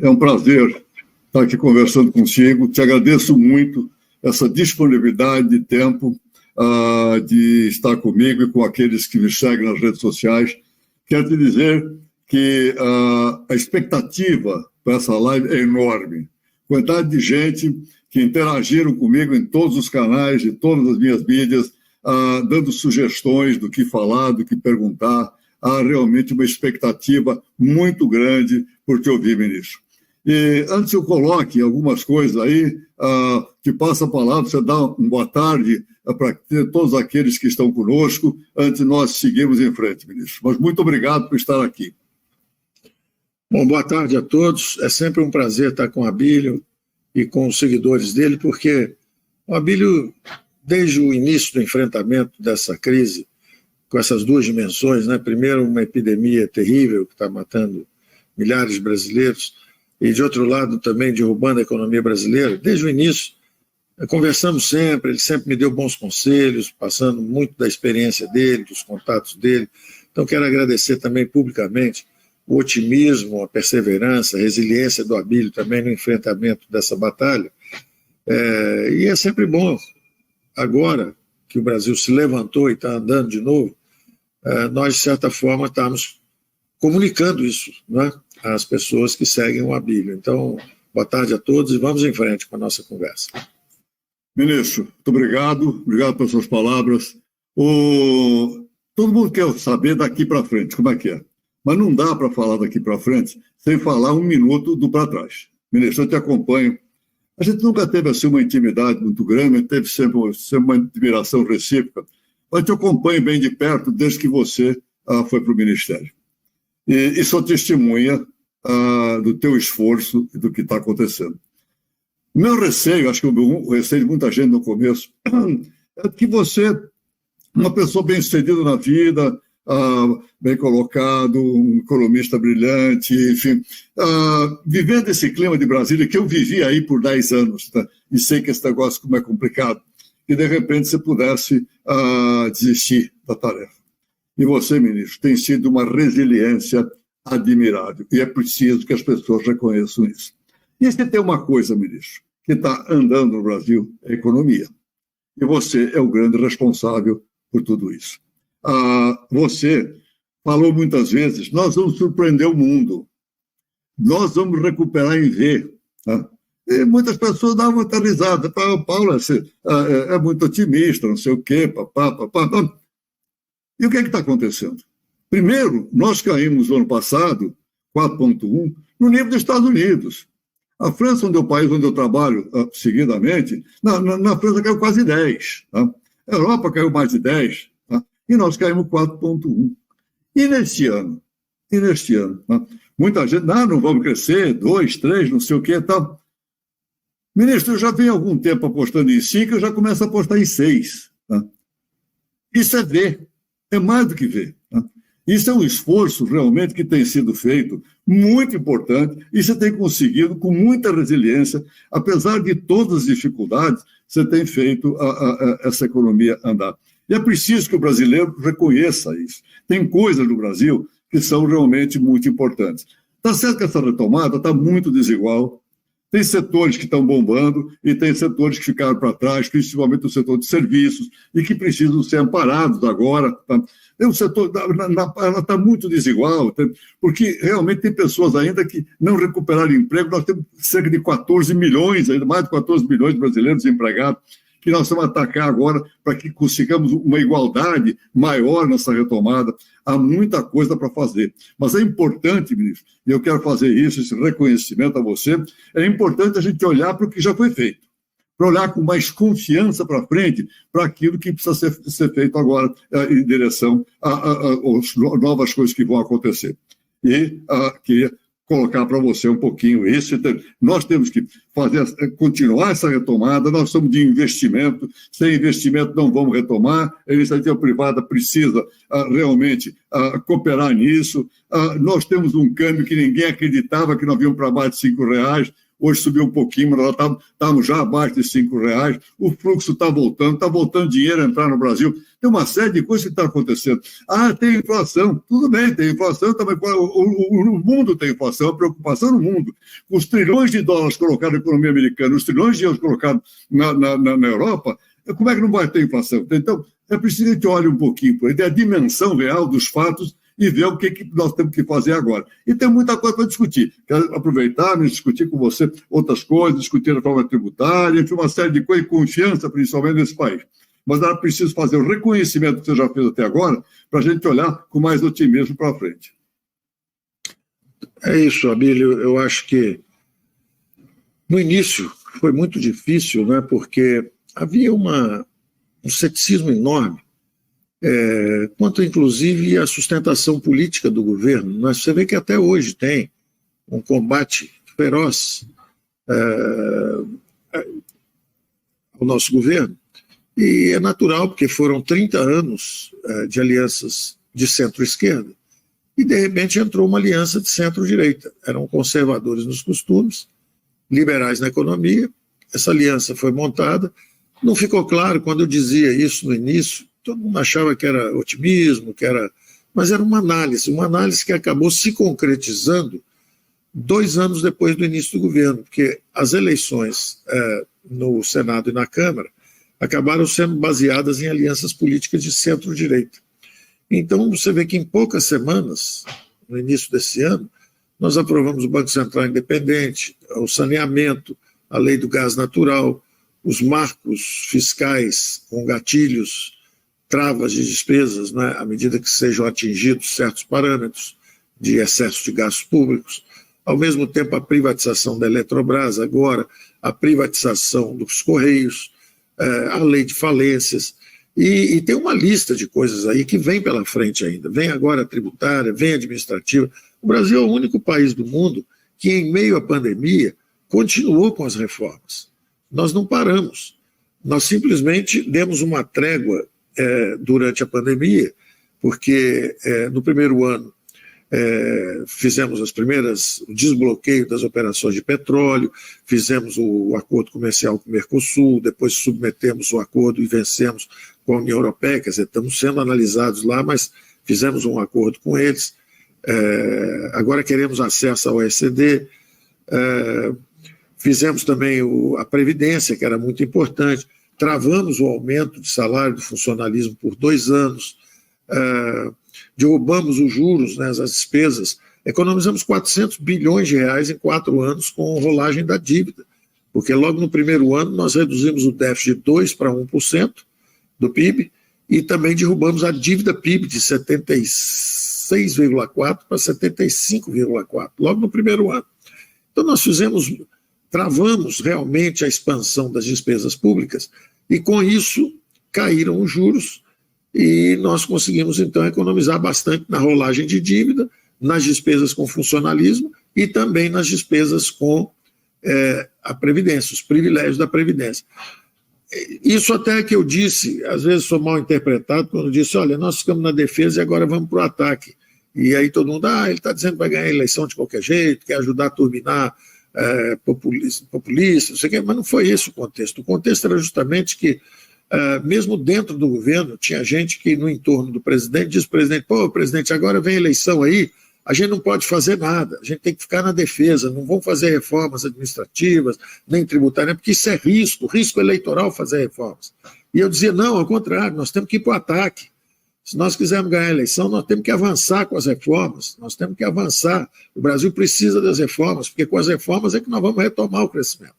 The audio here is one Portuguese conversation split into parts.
é um prazer estar aqui conversando contigo. Te agradeço muito essa disponibilidade de tempo de estar comigo e com aqueles que me seguem nas redes sociais. Quero te dizer que a expectativa para essa live é enorme. Quantidade de gente que interagiram comigo em todos os canais, de todas as minhas mídias, dando sugestões do que falar, do que perguntar. Há realmente uma expectativa muito grande por te ouvir, ministro. E antes eu coloque algumas coisas aí, te passo a palavra, você dá uma boa tarde para todos aqueles que estão conosco, antes de nós seguirmos em frente, ministro. Mas muito obrigado por estar aqui. Bom, boa tarde a todos. É sempre um prazer estar com o Abílio e com os seguidores dele, porque o Abílio, desde o início do enfrentamento dessa crise, com essas duas dimensões, né? Primeiro, uma epidemia terrível que está matando milhares de brasileiros, e de outro lado também derrubando a economia brasileira. Desde o início, conversamos sempre, ele sempre me deu bons conselhos, passando muito da experiência dele, dos contatos dele. Então quero agradecer também publicamente o otimismo, a perseverança, a resiliência do Abílio também no enfrentamento dessa batalha. E é sempre bom, agora que o Brasil se levantou e está andando de novo, nós, de certa forma, estamos comunicando isso, né, às pessoas que seguem o Abílio. Então, boa tarde a todos e vamos em frente com a nossa conversa. Ministro, muito obrigado pelas suas palavras. Todo mundo quer saber daqui para frente, como é que é? Mas não dá para falar daqui para frente sem falar um minuto do para trás. Ministro, eu te acompanho. A gente nunca teve assim uma intimidade muito grande, teve sempre uma admiração recíproca, mas te acompanho bem de perto desde que você foi para o Ministério. E sou testemunha do teu esforço e do que está acontecendo. O meu receio, acho que o receio de muita gente no começo, é que você, uma pessoa bem-sucedida na vida, bem colocado, um economista brilhante, enfim, vivendo esse clima de Brasília que eu vivi aí por 10 anos, tá? E sei que esse negócio como é complicado, que de repente você pudesse desistir da tarefa. E você, ministro, tem sido uma resiliência admirável, e é preciso que as pessoas reconheçam isso. E se tem uma coisa, ministro, que está andando no Brasil, é a economia. E você é o grande responsável por tudo isso. Você falou muitas vezes, nós vamos surpreender o mundo, nós vamos recuperar em V. Tá? E muitas pessoas davam uma risada, Paulo é muito otimista, não sei o quê, papá. E o que está acontecendo? Primeiro, nós caímos no ano passado, 4,1, no nível dos Estados Unidos. A França, onde é o país onde eu trabalho seguidamente, na França caiu quase 10. Tá? A Europa caiu mais de 10. Tá? E nós caímos 4,1. E neste ano? Tá? Muita gente, não vamos crescer, 2, 3, não sei o que, tal. Ministro, eu já venho há algum tempo apostando em 5, eu já começo a apostar em 6. Tá? Isso é ver, é mais do que ver. Tá? Isso é um esforço realmente que tem sido feito, muito importante, e você tem conseguido, com muita resiliência, apesar de todas as dificuldades, você tem feito essa economia andar. E é preciso que o brasileiro reconheça isso. Tem coisas no Brasil que são realmente muito importantes. Está certo que essa retomada está muito desigual. Tem setores que estão bombando e tem setores que ficaram para trás, principalmente o setor de serviços, e que precisam ser amparados agora. Tá? O setor está muito desigual, porque realmente tem pessoas ainda que não recuperaram emprego. Nós temos cerca de 14 milhões, ainda mais de 14 milhões de brasileiros desempregados, que nós vamos atacar agora para que consigamos uma igualdade maior nessa retomada. Há muita coisa para fazer. Mas é importante, ministro, e eu quero fazer isso, esse reconhecimento a você, é importante a gente olhar para o que já foi feito, para olhar com mais confiança para frente, para aquilo que precisa ser feito agora em direção às novas coisas que vão acontecer. E queria colocar para você um pouquinho isso. Nós temos que continuar essa retomada, nós somos de investimento, sem investimento não vamos retomar, a iniciativa privada precisa realmente cooperar nisso. Nós temos um câmbio que ninguém acreditava que nós íamos para mais de R$5, hoje subiu um pouquinho, mas nós estamos já abaixo de R$ 5, o fluxo está voltando dinheiro a entrar no Brasil. Tem uma série de coisas que está acontecendo. Tem inflação, tudo bem, tem inflação também. O mundo tem inflação, a preocupação no mundo. Os trilhões de dólares colocados na economia americana, os trilhões de euros colocados na Europa, como é que não vai ter inflação? Então, é preciso que a gente olhe um pouquinho por aí, a dimensão real dos fatos e ver o que nós temos que fazer agora. E tem muita coisa para discutir. Quero aproveitar, discutir com você outras coisas, discutir a forma tributária, enfim, uma série de coisas, e confiança, principalmente nesse país. Mas era preciso fazer o reconhecimento que você já fez até agora, para a gente olhar com mais otimismo para frente. É isso, Abílio. Eu acho que no início foi muito difícil, né, porque havia um ceticismo enorme quanto, inclusive, à sustentação política do governo. Mas você vê que até hoje tem um combate feroz ao nosso governo, e é natural, porque foram 30 anos de alianças de centro-esquerda, e, de repente, entrou uma aliança de centro-direita. Eram conservadores nos costumes, liberais na economia. Essa aliança foi montada. Não ficou claro quando eu dizia isso no início, todo mundo achava que era otimismo, mas era uma análise que acabou se concretizando 2 anos depois do início do governo, porque as eleições no Senado e na Câmara acabaram sendo baseadas em alianças políticas de centro-direita. Então, você vê que em poucas semanas, no início desse ano, nós aprovamos o Banco Central Independente, o saneamento, a lei do gás natural, os marcos fiscais com gatilhos, travas de despesas, né, à medida que sejam atingidos certos parâmetros de excesso de gastos públicos, ao mesmo tempo a privatização da Eletrobras, agora a privatização dos Correios, a lei de falências, e tem uma lista de coisas aí que vem pela frente ainda, vem agora a tributária, vem a administrativa. O Brasil é o único país do mundo que, em meio à pandemia, continuou com as reformas. Nós não paramos, nós simplesmente demos uma trégua durante a pandemia, porque no primeiro ano fizemos o desbloqueio das operações de petróleo, fizemos o acordo comercial com o Mercosul, depois submetemos o acordo e vencemos com a União Europeia, quer dizer, estamos sendo analisados lá, mas fizemos um acordo com eles, agora queremos acesso ao OECD, fizemos também a Previdência, que era muito importante, travamos o aumento de salário do funcionalismo por 2 anos, derrubamos os juros, né, as despesas, economizamos 400 bilhões de reais em 4 anos com rolagem da dívida, porque logo no primeiro ano nós reduzimos o déficit de 2% para 1% do PIB e também derrubamos a dívida PIB de 76,4% para 75,4%, logo no primeiro ano. Então nós travamos realmente a expansão das despesas públicas e com isso caíram os juros e nós conseguimos então economizar bastante na rolagem de dívida, nas despesas com funcionalismo e também nas despesas com a Previdência, os privilégios da Previdência. Isso até que eu disse, às vezes sou mal interpretado, quando eu disse, olha, nós ficamos na defesa e agora vamos para o ataque. E aí todo mundo, ele está dizendo que vai ganhar a eleição de qualquer jeito, quer ajudar a turbinar populista, não sei o quê, mas não foi esse o contexto. O contexto era justamente que, mesmo dentro do governo, tinha gente que no entorno do presidente diz para o presidente, presidente, agora vem a eleição aí, a gente não pode fazer nada, a gente tem que ficar na defesa, não vão fazer reformas administrativas, nem tributárias, porque isso é risco eleitoral fazer reformas. E eu dizia, não, ao contrário, nós temos que ir para o ataque. Se nós quisermos ganhar a eleição, nós temos que avançar com as reformas, nós temos que avançar. O Brasil precisa das reformas, porque com as reformas é que nós vamos retomar o crescimento.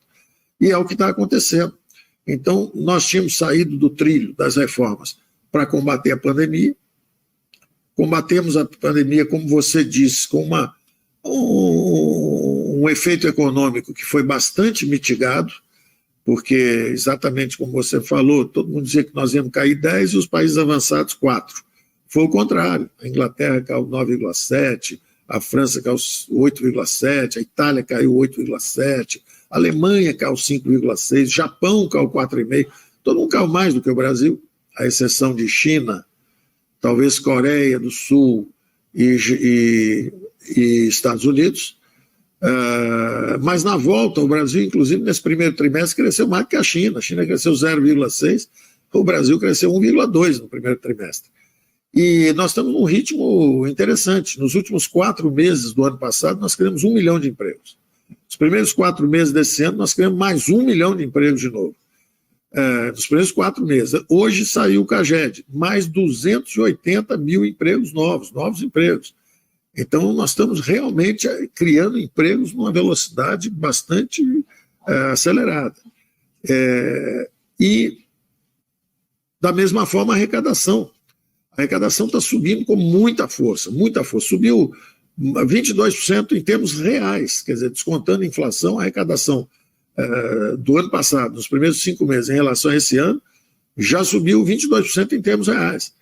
E é o que está acontecendo. Então, nós tínhamos saído do trilho das reformas para combater a pandemia. Combatemos a pandemia, como você disse, com um efeito econômico que foi bastante mitigado, porque, exatamente como você falou, todo mundo dizia que nós íamos cair 10 e os países avançados 4. Foi o contrário. A Inglaterra caiu 9,7, a França caiu 8,7, a Itália caiu 8,7, a Alemanha caiu 5,6, o Japão caiu 4,5. Todo mundo caiu mais do que o Brasil, à exceção de China, talvez Coreia do Sul e Estados Unidos. Mas na volta, o Brasil, inclusive, nesse primeiro trimestre, cresceu mais que a China. A China cresceu 0,6%, o Brasil cresceu 1,2% no primeiro trimestre. E nós estamos num ritmo interessante. Nos últimos 4 meses do ano passado, nós criamos 1 milhão de empregos. Nos primeiros 4 meses desse ano, nós criamos mais 1 milhão de empregos de novo. Nos primeiros 4 meses. Hoje saiu o CAGED, mais 280 mil empregos novos empregos. Então, nós estamos realmente criando empregos numa velocidade bastante acelerada. E, da mesma forma, a arrecadação. A arrecadação está subindo com muita força, muita força. Subiu 22% em termos reais, quer dizer, descontando a inflação, a arrecadação do ano passado, nos primeiros 5 meses, em relação a esse ano, já subiu 22% em termos reais.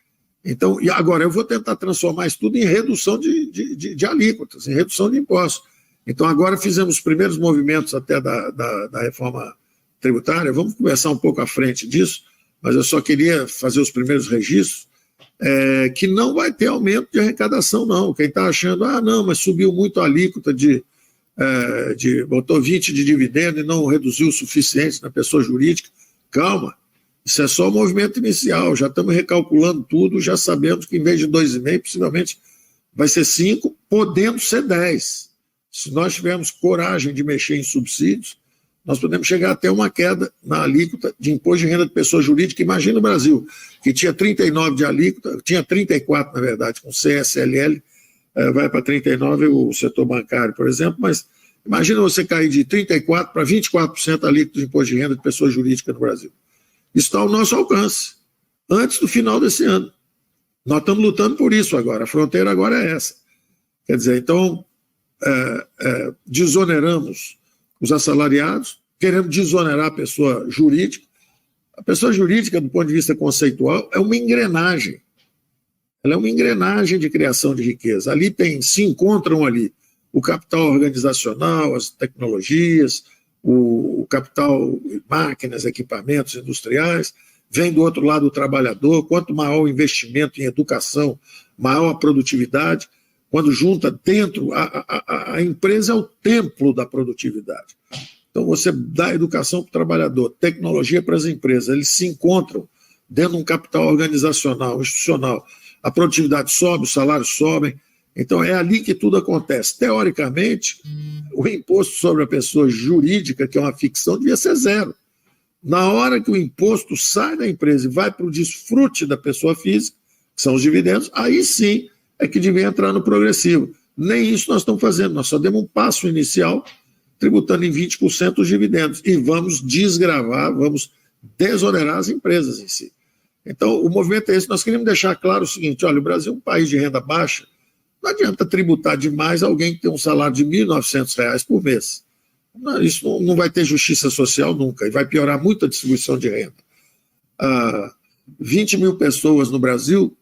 Então, e agora eu vou tentar transformar isso tudo em redução de alíquotas, em redução de impostos. Então, agora fizemos os primeiros movimentos até da reforma tributária. Vamos conversar um pouco à frente disso, mas eu só queria fazer os primeiros registros, que não vai ter aumento de arrecadação, não. Quem está achando, não, mas subiu muito a alíquota botou 20 de dividendo e não reduziu o suficiente na pessoa jurídica. Calma, isso é só o movimento inicial, já estamos recalculando tudo, já sabemos que em vez de 2,5, possivelmente vai ser 5, podendo ser 10. Se nós tivermos coragem de mexer em subsídios, nós podemos chegar até uma queda na alíquota de imposto de renda de pessoa jurídica. Imagina o Brasil, que tinha 39 de alíquota, tinha 34, na verdade, com CSLL, vai para 39 o setor bancário, por exemplo, mas imagina você cair de 34% para 24% alíquota de imposto de renda de pessoa jurídica no Brasil. Isso está ao nosso alcance, antes do final desse ano. Nós estamos lutando por isso agora, a fronteira agora é essa. Quer dizer, então, desoneramos os assalariados, queremos desonerar a pessoa jurídica. A pessoa jurídica, do ponto de vista conceitual, é uma engrenagem. Ela é uma engrenagem de criação de riqueza. Ali se encontram ali o capital organizacional, as tecnologias, o capital, máquinas, equipamentos industriais, vem do outro lado o trabalhador. Quanto maior o investimento em educação, maior a produtividade. Quando junta dentro, a empresa é o templo da produtividade. Então você dá educação para o trabalhador, tecnologia para as empresas, eles se encontram dentro de um capital organizacional, institucional. A produtividade sobe, os salários sobem. Então é ali que tudo acontece. Teoricamente, o imposto sobre a pessoa jurídica, que é uma ficção, devia ser 0. Na hora que o imposto sai da empresa e vai para o desfrute da pessoa física, que são os dividendos, aí sim é que devia entrar no progressivo. Nem isso nós estamos fazendo, nós só demos um passo inicial, tributando em 20% os dividendos, e vamos desgravar, vamos desonerar as empresas em si. Então, o movimento é esse. Nós queremos deixar claro o seguinte: olha, o Brasil é um país de renda baixa, não adianta tributar demais alguém que tem um salário de R$ 1.900 por mês. Isso não vai ter justiça social nunca, e vai piorar muito a distribuição de renda. 20 mil pessoas no Brasil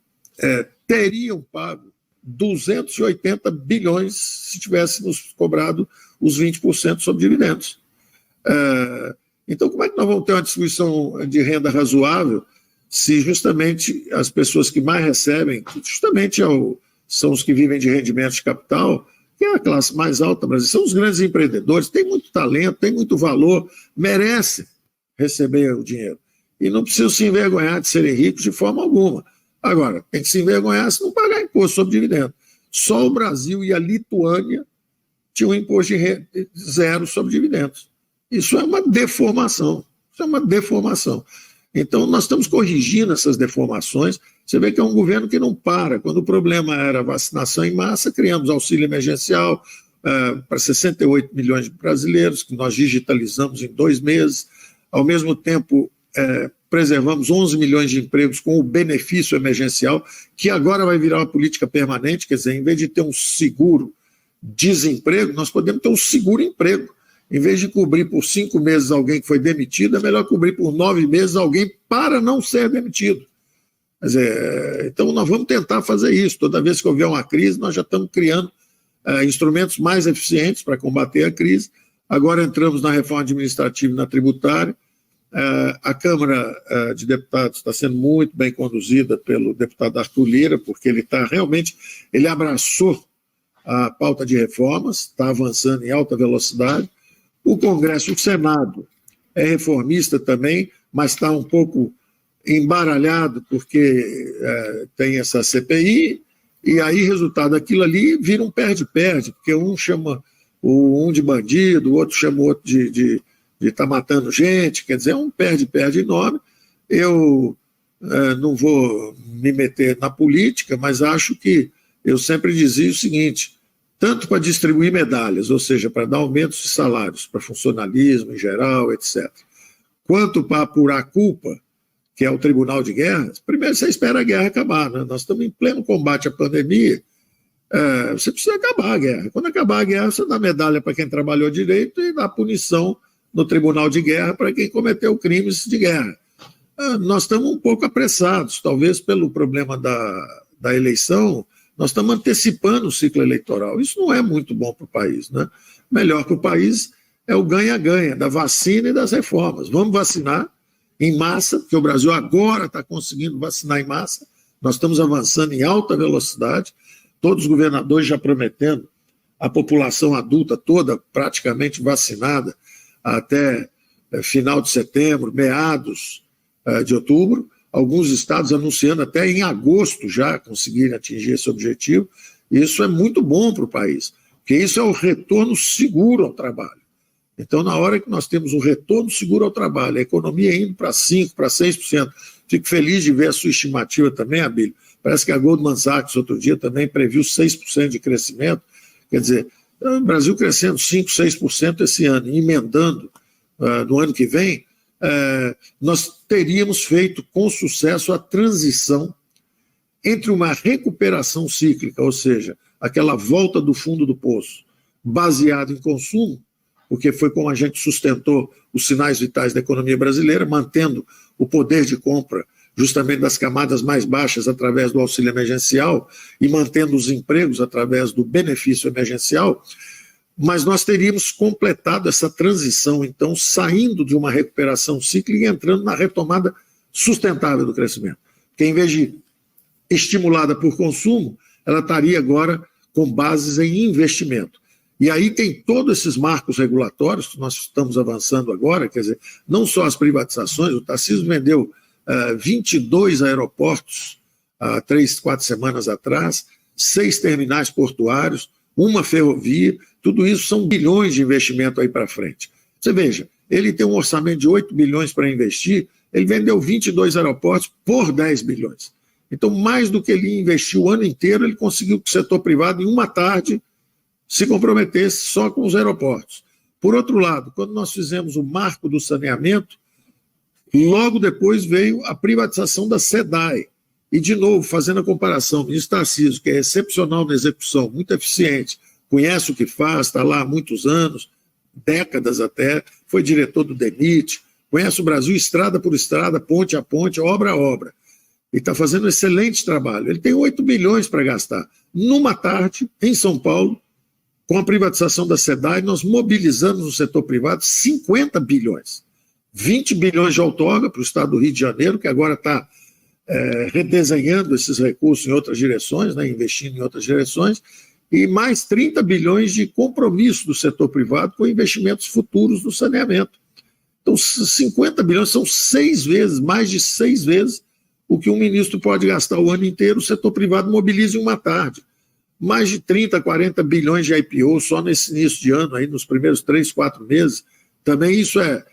teriam pago 280 bilhões se tivéssemos cobrado os 20% sobre dividendos. Então, como é que nós vamos ter uma distribuição de renda razoável se justamente as pessoas que mais recebem, justamente são os que vivem de rendimentos de capital, que é a classe mais alta brasileira, são os grandes empreendedores, têm muito talento, têm muito valor, merecem receber o dinheiro. E não precisam se envergonhar de serem ricos de forma alguma. Agora, tem que se envergonhar se não pagar imposto sobre dividendo. Só o Brasil e a Lituânia tinham um imposto de renda 0 sobre dividendos. Isso é uma deformação. Isso é uma deformação. Então, nós estamos corrigindo essas deformações. Você vê que é um governo que não para. Quando o problema era vacinação em massa, criamos auxílio emergencial para 68 milhões de brasileiros, que nós digitalizamos em 2 meses. Ao mesmo tempo, preservamos 11 milhões de empregos com o benefício emergencial, que agora vai virar uma política permanente. Quer dizer, em vez de ter um seguro-desemprego, nós podemos ter um seguro-emprego. Em vez de cobrir por 5 meses alguém que foi demitido, é melhor cobrir por 9 meses alguém para não ser demitido. Quer dizer, então nós vamos tentar fazer isso. Toda vez que houver uma crise, nós já estamos criando instrumentos mais eficientes para combater a crise. Agora entramos na reforma administrativa e na tributária. A Câmara de Deputados está sendo muito bem conduzida pelo deputado Arthur Lira, porque ele abraçou a pauta de reformas, está avançando em alta velocidade. O Congresso, o Senado, é reformista também, mas está um pouco embaralhado, porque tem essa CPI, e aí, resultado daquilo ali, vira um perde-perde, porque um chama um de bandido, o outro chama o outro de estar matando gente, quer dizer, é um perde-perde enorme. Eu não vou me meter na política, mas acho que eu sempre dizia o seguinte, tanto para distribuir medalhas, ou seja, para dar aumentos de salários, para funcionalismo em geral, etc., quanto para apurar a culpa, que é o Tribunal de Guerra, primeiro você espera a guerra acabar, né? Nós estamos em pleno combate à pandemia, você precisa acabar a guerra. Quando acabar a guerra, você dá medalha para quem trabalhou direito e dá punição no Tribunal de Guerra para quem cometeu crimes de guerra. Nós estamos um pouco apressados, talvez pelo problema da eleição, nós estamos antecipando o ciclo eleitoral. Isso não é muito bom para o país, né? Melhor para o país é o ganha-ganha da vacina e das reformas. Vamos vacinar em massa, porque o Brasil agora está conseguindo vacinar em massa, nós estamos avançando em alta velocidade, todos os governadores já prometendo a população adulta toda praticamente vacinada até final de setembro, meados de outubro, alguns estados anunciando até em agosto já conseguirem atingir esse objetivo. Isso é muito bom para o país, porque isso é o retorno seguro ao trabalho. Então, na hora que nós temos um retorno seguro ao trabalho, a economia indo para 5%, para 6%, fico feliz de ver a sua estimativa também, Abílio. Parece que a Goldman Sachs, outro dia, também previu 6% de crescimento. Quer dizer, o Brasil crescendo 5%, 6% esse ano, emendando no ano que vem, nós teríamos feito com sucesso a transição entre uma recuperação cíclica, ou seja, aquela volta do fundo do poço, baseada em consumo, porque foi como a gente sustentou os sinais vitais da economia brasileira, mantendo o poder de compra justamente das camadas mais baixas através do auxílio emergencial e mantendo os empregos através do benefício emergencial, mas nós teríamos completado essa transição, então, saindo de uma recuperação cíclica e entrando na retomada sustentável do crescimento. Porque, em vez de estimulada por consumo, ela estaria agora com bases em investimento. E aí tem todos esses marcos regulatórios que nós estamos avançando agora, quer dizer, não só as privatizações, o Tarcísio vendeu 22 aeroportos há 3, 4 semanas atrás, 6 terminais portuários, uma ferrovia, tudo isso são bilhões de investimento aí para frente. Você veja, ele tem um orçamento de 8 bilhões para investir, ele vendeu 22 aeroportos por 10 bilhões. Então, mais do que ele investiu o ano inteiro, ele conseguiu que o setor privado, em uma tarde, se comprometesse só com os aeroportos. Por outro lado, quando nós fizemos o marco do saneamento, logo depois veio a privatização da SEDAI. E, de novo, fazendo a comparação, o ministro Tarcísio, que é excepcional na execução, muito eficiente, conhece o que faz, está lá há muitos anos, décadas até, foi diretor do DENIT, conhece o Brasil estrada por estrada, ponte a ponte, obra a obra. E está fazendo um excelente trabalho. Ele tem 8 bilhões para gastar. Numa tarde, em São Paulo, com a privatização da SEDAI, nós mobilizamos no setor privado 50 bilhões. 20 bilhões de outorga para o estado do Rio de Janeiro, que agora está redesenhando esses recursos em outras direções, né, investindo em outras direções, e mais 30 bilhões de compromisso do setor privado com investimentos futuros no saneamento. Então, 50 bilhões são 6 vezes, mais de 6 vezes, o que um ministro pode gastar o ano inteiro, o setor privado mobiliza em uma tarde. Mais de 30, 40 bilhões de IPO só nesse início de ano, aí, nos primeiros 3, 4 meses. Também isso é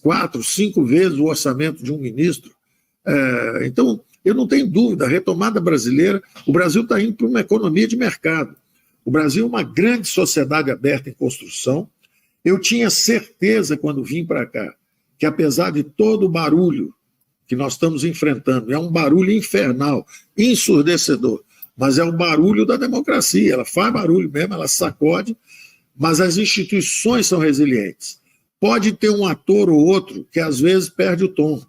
4, 5 vezes o orçamento de um ministro. Então, eu não tenho dúvida, a retomada brasileira, o Brasil está indo para uma economia de mercado. O Brasil é uma grande sociedade aberta em construção. Eu tinha certeza, quando vim para cá, que apesar de todo o barulho que nós estamos enfrentando, é um barulho infernal, ensurdecedor, mas é o barulho da democracia, ela faz barulho mesmo, ela sacode, mas as instituições são resilientes. Pode ter um ator ou outro que às vezes perde o tom,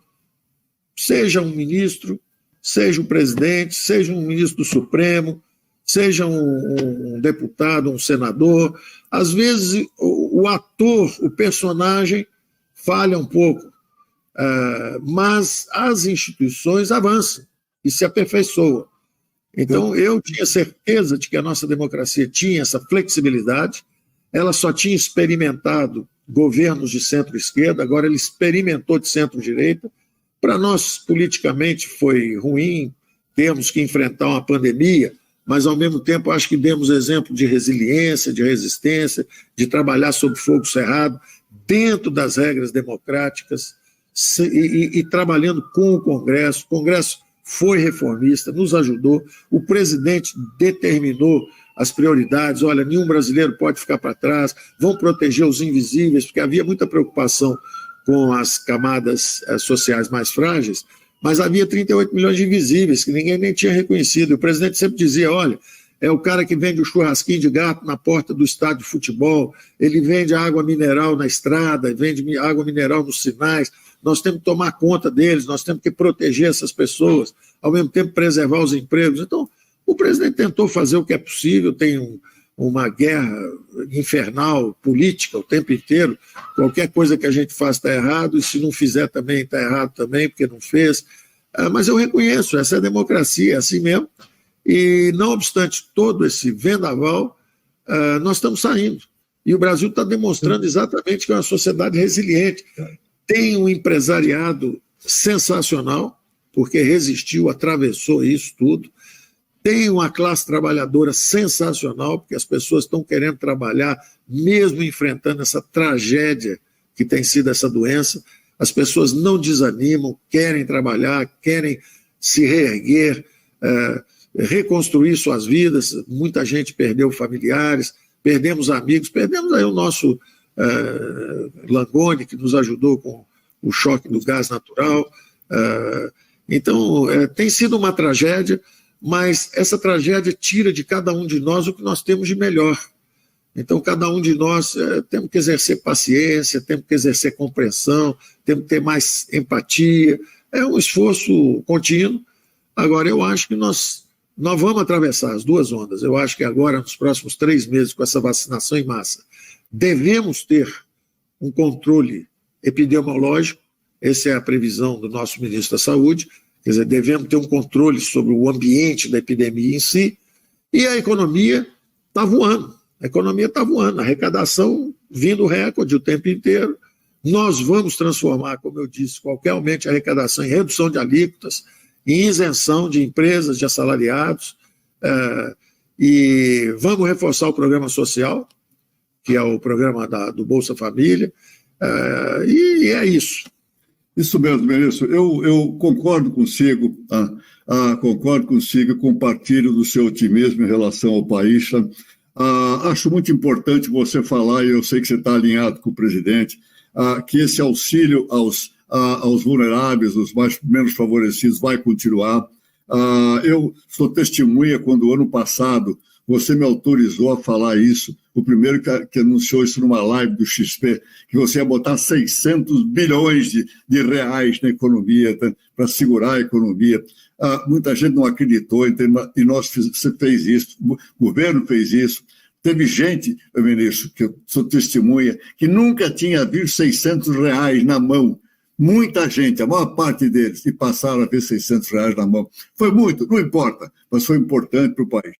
seja um ministro, seja um presidente, seja um ministro do Supremo, seja um deputado, um senador, às vezes o ator, o personagem falha um pouco, mas as instituições avançam e se aperfeiçoam. Então, eu tinha certeza de que a nossa democracia tinha essa flexibilidade, ela só tinha experimentado governos de centro-esquerda, agora ele experimentou de centro-direita. Para nós, politicamente, foi ruim, temos que enfrentar uma pandemia, mas, ao mesmo tempo, acho que demos exemplo de resiliência, de resistência, de trabalhar sob fogo cerrado, dentro das regras democráticas e trabalhando com o Congresso. O Congresso foi reformista, nos ajudou, o presidente determinou as prioridades, olha, nenhum brasileiro pode ficar para trás, vão proteger os invisíveis, porque havia muita preocupação com as camadas sociais mais frágeis, mas havia 38 milhões de invisíveis que ninguém nem tinha reconhecido. O presidente sempre dizia, olha, é o cara que vende o churrasquinho de gato na porta do estádio de futebol, ele vende água mineral na estrada, vende água mineral nos sinais, nós temos que tomar conta deles, nós temos que proteger essas pessoas, ao mesmo tempo preservar os empregos. Então, o presidente tentou fazer o que é possível, tem uma guerra infernal, política, o tempo inteiro, qualquer coisa que a gente faz está errado, e se não fizer também está errado também, porque não fez. Mas eu reconheço, essa é a democracia, é assim mesmo, e não obstante todo esse vendaval, nós estamos saindo. E o Brasil está demonstrando exatamente que é uma sociedade resiliente. Tem um empresariado sensacional, porque resistiu, atravessou isso tudo. Tem uma classe trabalhadora sensacional, porque as pessoas estão querendo trabalhar, mesmo enfrentando essa tragédia que tem sido essa doença. As pessoas não desanimam, querem trabalhar, querem se reerguer, reconstruir suas vidas. Muita gente perdeu familiares, perdemos amigos, perdemos aí o nosso Langoni, que nos ajudou com o choque do gás natural. Então, tem sido uma tragédia, mas essa tragédia tira de cada um de nós o que nós temos de melhor. Então, cada um de nós temos que exercer paciência, temos que exercer compreensão, temos que ter mais empatia. É um esforço contínuo. Agora, eu acho que nós vamos atravessar as duas ondas. Eu acho que agora, nos próximos 3 meses, com essa vacinação em massa, devemos ter um controle epidemiológico. Essa é a previsão do nosso ministro da Saúde. Quer dizer, devemos ter um controle sobre o ambiente da epidemia em si, e a economia está voando. A economia está voando, a arrecadação vindo recorde o tempo inteiro. Nós vamos transformar, como eu disse, qualquer aumento de arrecadação em redução de alíquotas, em isenção de empresas, de assalariados, e vamos reforçar o programa social, que é o programa do Bolsa Família, e é isso. Isso mesmo, ministro. Eu concordo consigo, concordo consigo, compartilho do seu otimismo em relação ao país. Acho muito importante você falar, e eu sei que você está alinhado com o presidente, que esse auxílio aos vulneráveis, os menos favorecidos, vai continuar. Eu sou testemunha quando, ano passado, você me autorizou a falar isso, o primeiro que anunciou isso numa live do XP, que você ia botar 600 bilhões de reais na economia, para segurar a economia. Muita gente não acreditou, e você fez isso, o governo fez isso. Teve gente, ministro, que eu sou testemunha, que nunca tinha visto 600 reais na mão. Muita gente, a maior parte deles, e passaram a ver 600 reais na mão. Foi muito, não importa, mas foi importante para o país.